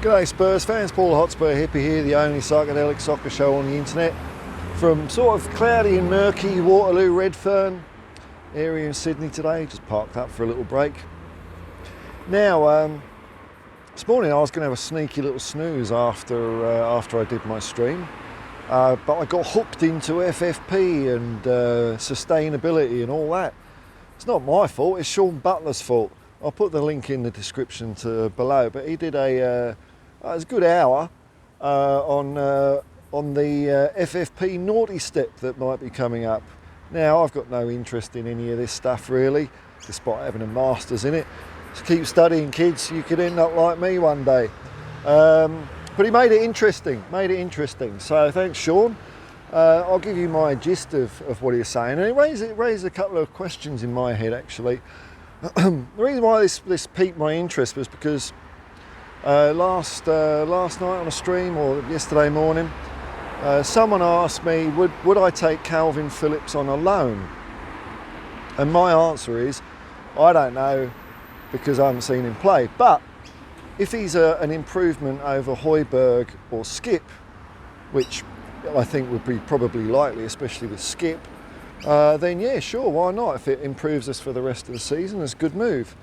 G'day Spurs fans, Paul Hotspur hippie here, the only psychedelic soccer show on the internet. From sort of cloudy and murky Waterloo, Redfern area in Sydney today, just parked up for a little break. Now, this morning I was going to have a sneaky little snooze after I did my stream, but I got hooked into FFP and sustainability and all that. It's not my fault, it's Sean Butler's fault. I'll put the link in the description below, but he did it was a good hour on the FFP naughty step that might be coming up. Now, I've got no interest in any of this stuff really, despite having a master's in it. So keep studying, kids, you could end up like me one day. But he made it interesting, so thanks Sean. I'll give you my gist of what he was saying, and it raised a couple of questions in my head actually. The reason why this piqued my interest was because last night on a stream, or yesterday morning, someone asked me would I take Calvin Phillips on a loan, and my answer is I don't know, because I haven't seen him play. But if he's an improvement over Højbjerg or Skip, which I think would be probably likely, especially with Skip, then yeah, sure, why not? If it improves us for the rest of the season, it's a good move.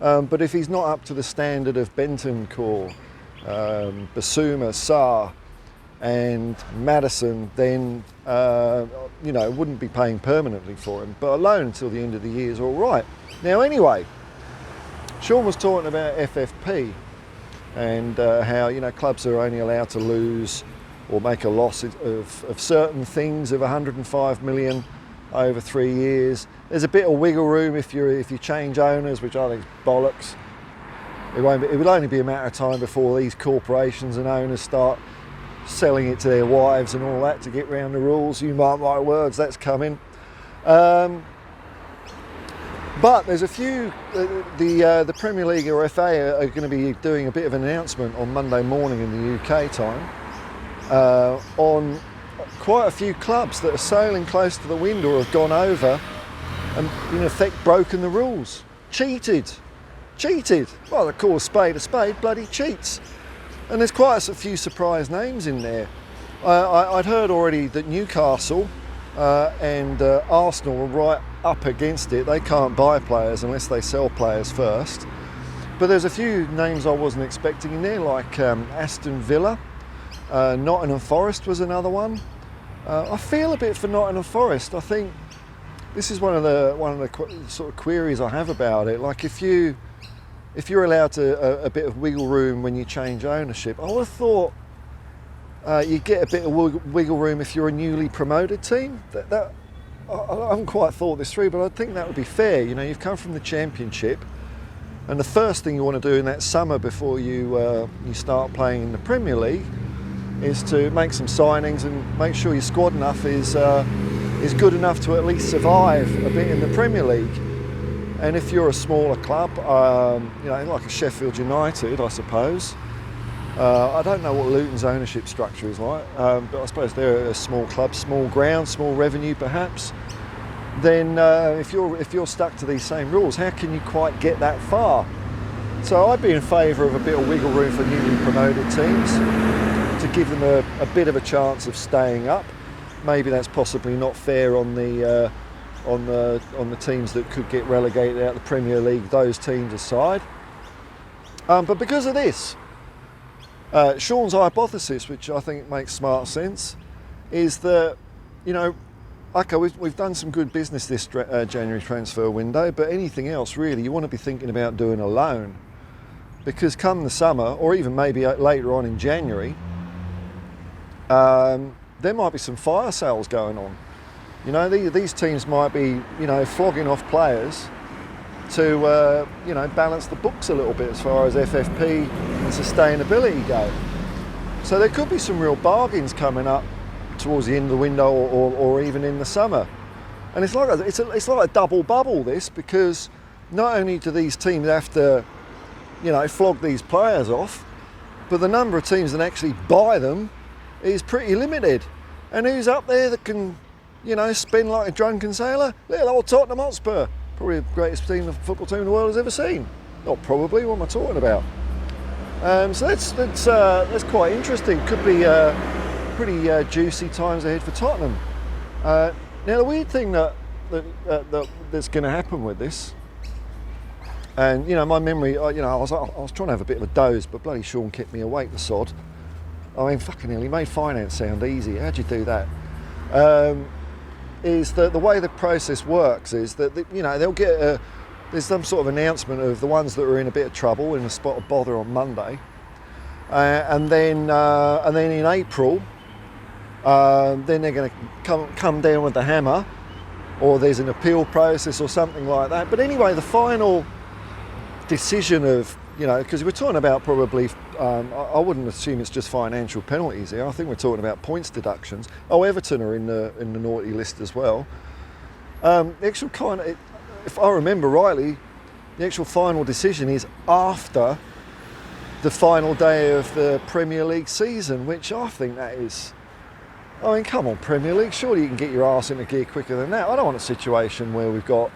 But if he's not up to the standard of Bentancur, Basuma, Sarr and Maddison, then wouldn't be paying permanently for him. But a loan until the end of the year is all right. Now anyway, Sean was talking about FFP and how clubs are only allowed to lose or make a loss of certain things of 105 million over 3 years. There's a bit of wiggle room if you change owners, which I think is bollocks. It will only be a matter of time before these corporations and owners start selling it to their wives and all that to get round the rules. You mark my words, that's coming. But there's a few, the Premier League or FA are going to be doing a bit of an announcement on Monday morning in the UK time on quite a few clubs that are sailing close to the wind or have gone over and in effect broken the rules. Cheated. Well, they call a spade, bloody cheats. And there's quite a few surprise names in there. I'd heard already that Newcastle and Arsenal are right up against it. They can't buy players unless they sell players first. But there's a few names I wasn't expecting in there, like Aston Villa. Nottingham Forest was another one. I feel a bit for Nottingham Forest. I think this is one of the sort of queries I have about it. Like if you're allowed a bit of wiggle room when you change ownership, I would have thought you get a bit of wiggle room if you're a newly promoted team. I haven't quite thought this through, but I think that would be fair. You've come from the Championship, and the first thing you want to do in that summer before you start playing in the Premier League is to make some signings and make sure your squad enough is good enough to at least survive a bit in the Premier League. And if you're a smaller club, like a Sheffield United, I suppose. I don't know what Luton's ownership structure is like, but I suppose they're a small club, small ground, small revenue perhaps. Then if you're stuck to these same rules, how can you quite get that far? So I'd be in favour of a bit of wiggle room for newly promoted teams to give them a bit of a chance of staying up. Maybe that's possibly not fair on the teams that could get relegated out of the Premier League, those teams aside. But because of this, Sean's hypothesis, which I think makes smart sense, is that, okay, we've done some good business this January transfer window, but anything else really, you want to be thinking about doing a loan. Because come the summer, or even maybe later on in January, there might be some fire sales going on. These teams might be, flogging off players to, balance the books a little bit as far as FFP and sustainability go. So there could be some real bargains coming up towards the end of the window or even in the summer. And it's like a double bubble, this, because not only do these teams have to, flog these players off, but the number of teams that actually buy them is pretty limited. And who's up there that can, spin like a drunken sailor? Little old Tottenham Hotspur. Probably the greatest football team the world has ever seen. Not probably, what am I talking about? So that's quite interesting. Could be pretty juicy times ahead for Tottenham. Now the weird thing that's going to happen with this, and my memory, I was trying to have a bit of a doze, but bloody Sean kept me awake, the sod. I mean, fucking hell, he made finance sound easy. How'd you do that? Is that the way the process works is that they'll get there's some sort of announcement of the ones that are in a bit of trouble, in a spot of bother on Monday, and then in April, then they're going to come down with the hammer, or there's an appeal process or something like that. But anyway, the final decision of, because we're talking about probably, I wouldn't assume it's just financial penalties here. I think we're talking about points deductions. Everton are in the naughty list as well. The actual if I remember rightly, the actual final decision is after the final day of the Premier League season, which I think that is. I mean, come on, Premier League, surely you can get your arse into gear quicker than that. I don't want a situation where we've got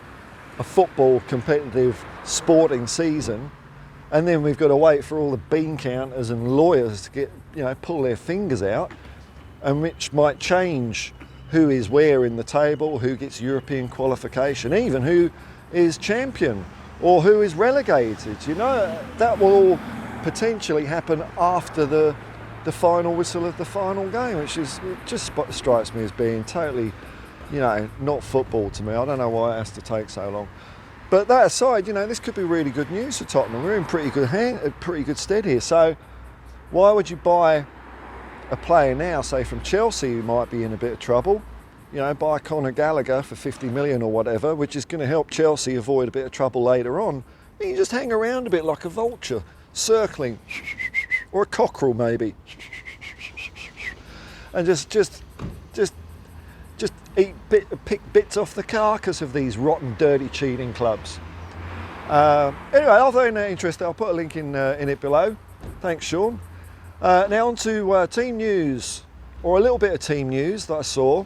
a football competitive sporting season and then we've got to wait for all the bean counters and lawyers to get, pull their fingers out, and which might change who is where in the table, who gets European qualification, even who is champion or who is relegated. That will all potentially happen after the final whistle of the final game, which it just strikes me as being totally, not football to me. I don't know why it has to take so long. But that aside, this could be really good news for Tottenham. We're in pretty good stead here. So why would you buy a player now, say from Chelsea, who might be in a bit of trouble? Buy Conor Gallagher for 50 million or whatever, which is going to help Chelsea avoid a bit of trouble later on. You just hang around a bit like a vulture, circling, or a cockerel maybe, and just pick bits off the carcass of these rotten, dirty, cheating clubs. Anyway, I find that interesting. I'll put a link in it below. Thanks, Sean. Now on to team news, or a little bit of team news that I saw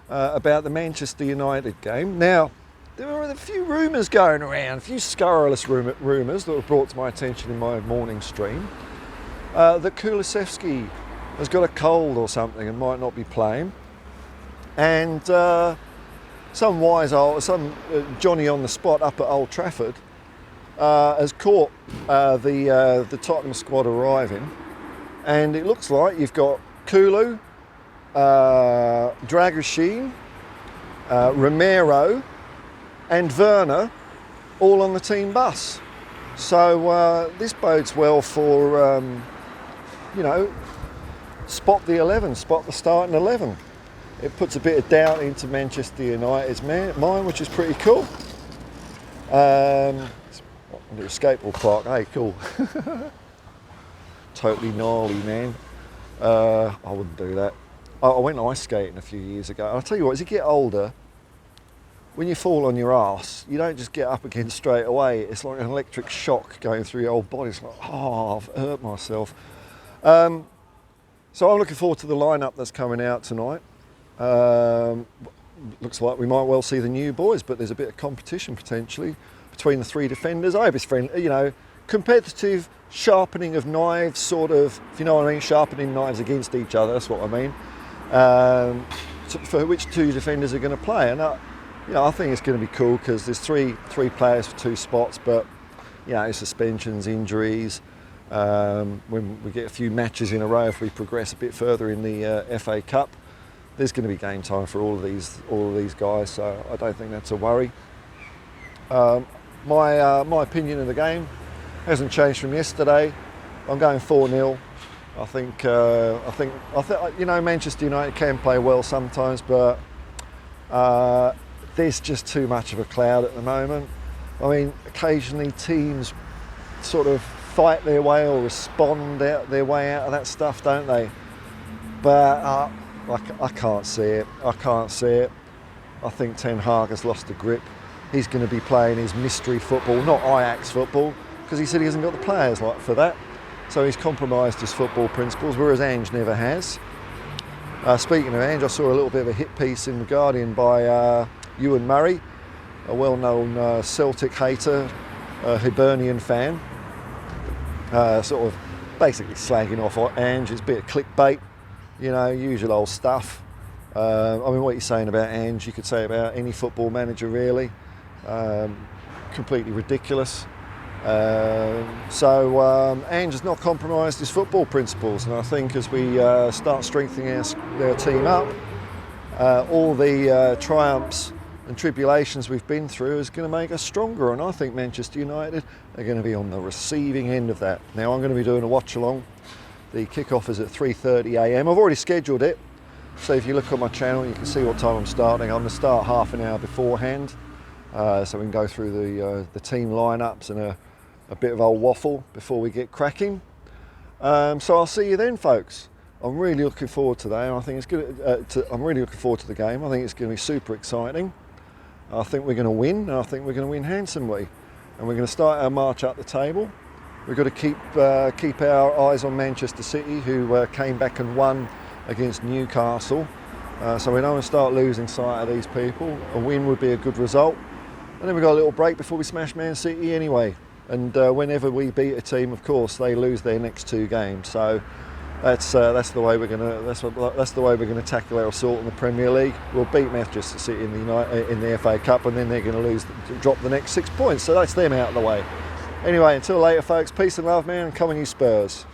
about the Manchester United game. Now, there were a few rumours going around, a few scurrilous rumours that were brought to my attention in my morning stream, that Kulusevski has got a cold or something and might not be playing. And some Johnny on the spot up at Old Trafford has caught the Tottenham squad arriving, and it looks like you've got Kulu, Dragoshin, Romero and Werner all on the team bus. So this bodes well for, spot the starting 11. It puts a bit of doubt into Manchester United's mind, which is pretty cool. Under a skateboard park, hey, cool. Totally gnarly, man. I wouldn't do that. I went ice skating a few years ago. I'll tell you what, as you get older, when you fall on your arse, you don't just get up again straight away. It's like an electric shock going through your whole body. It's like, I've hurt myself. So I'm looking forward to the lineup that's coming out tonight. Looks like we might well see the new boys, but there's a bit of competition potentially between the three defenders. I hope it's friendly, competitive sharpening of knives, sort of, if you know what I mean, sharpening knives against each other, that's what I mean. For which two defenders are going to play. And I think it's going to be cool because there's three players for two spots, but suspensions, injuries. When we get a few matches in a row, if we progress a bit further in the FA Cup, there's going to be game time for all of these guys. So I don't think that's a worry. My opinion of the game hasn't changed from yesterday. I'm going 4-0. I think Manchester United can play well sometimes, but there's just too much of a cloud at the moment. I mean, occasionally teams sort of fight their way or respond their way out of that stuff, don't they? But I can't see it. I think Ten Hag has lost the grip. He's going to be playing his mystery football, not Ajax football, because he said he hasn't got the players for that. So he's compromised his football principles, whereas Ange never has. Speaking of Ange, I saw a little bit of a hit piece in The Guardian by Ewan Murray, a well-known Celtic hater, a Hibernian fan, sort of basically slagging off Ange. It's a bit of clickbait, you know, usual old stuff. I mean, what you're saying about Ange, you could say about any football manager, really. Completely ridiculous. Ange has not compromised his football principles, and I think as we start strengthening our team up, all the triumphs and tribulations we've been through is going to make us stronger, and I think Manchester United are going to be on the receiving end of that. Now, I'm going to be doing a watch along. The kick-off is at 3:30 a.m. I've already scheduled it, so if you look on my channel you can see what time I'm starting. I'm going to start half an hour beforehand, so we can go through the team lineups and a bit of old waffle before we get cracking. So I'll see you then, folks. I'm really looking forward to that, and I think it's good. I'm really looking forward to the game. I think it's going to be super exciting. I think we're going to win, and I think we're going to win handsomely. And we're going to start our march up the table. We've got to keep our eyes on Manchester City, who came back and won against Newcastle. So we don't want to start losing sight of these people. A win would be a good result. And then we've got a little break before we smash Man City anyway. And whenever we beat a team, of course, they lose their next 2 games. So that's the way we're going to tackle our assault in the Premier League. We'll beat Manchester City in the FA Cup, and then they're going to drop the next 6 points. So that's them out of the way. Anyway, until later, folks. Peace and love, man, and come on, you Spurs.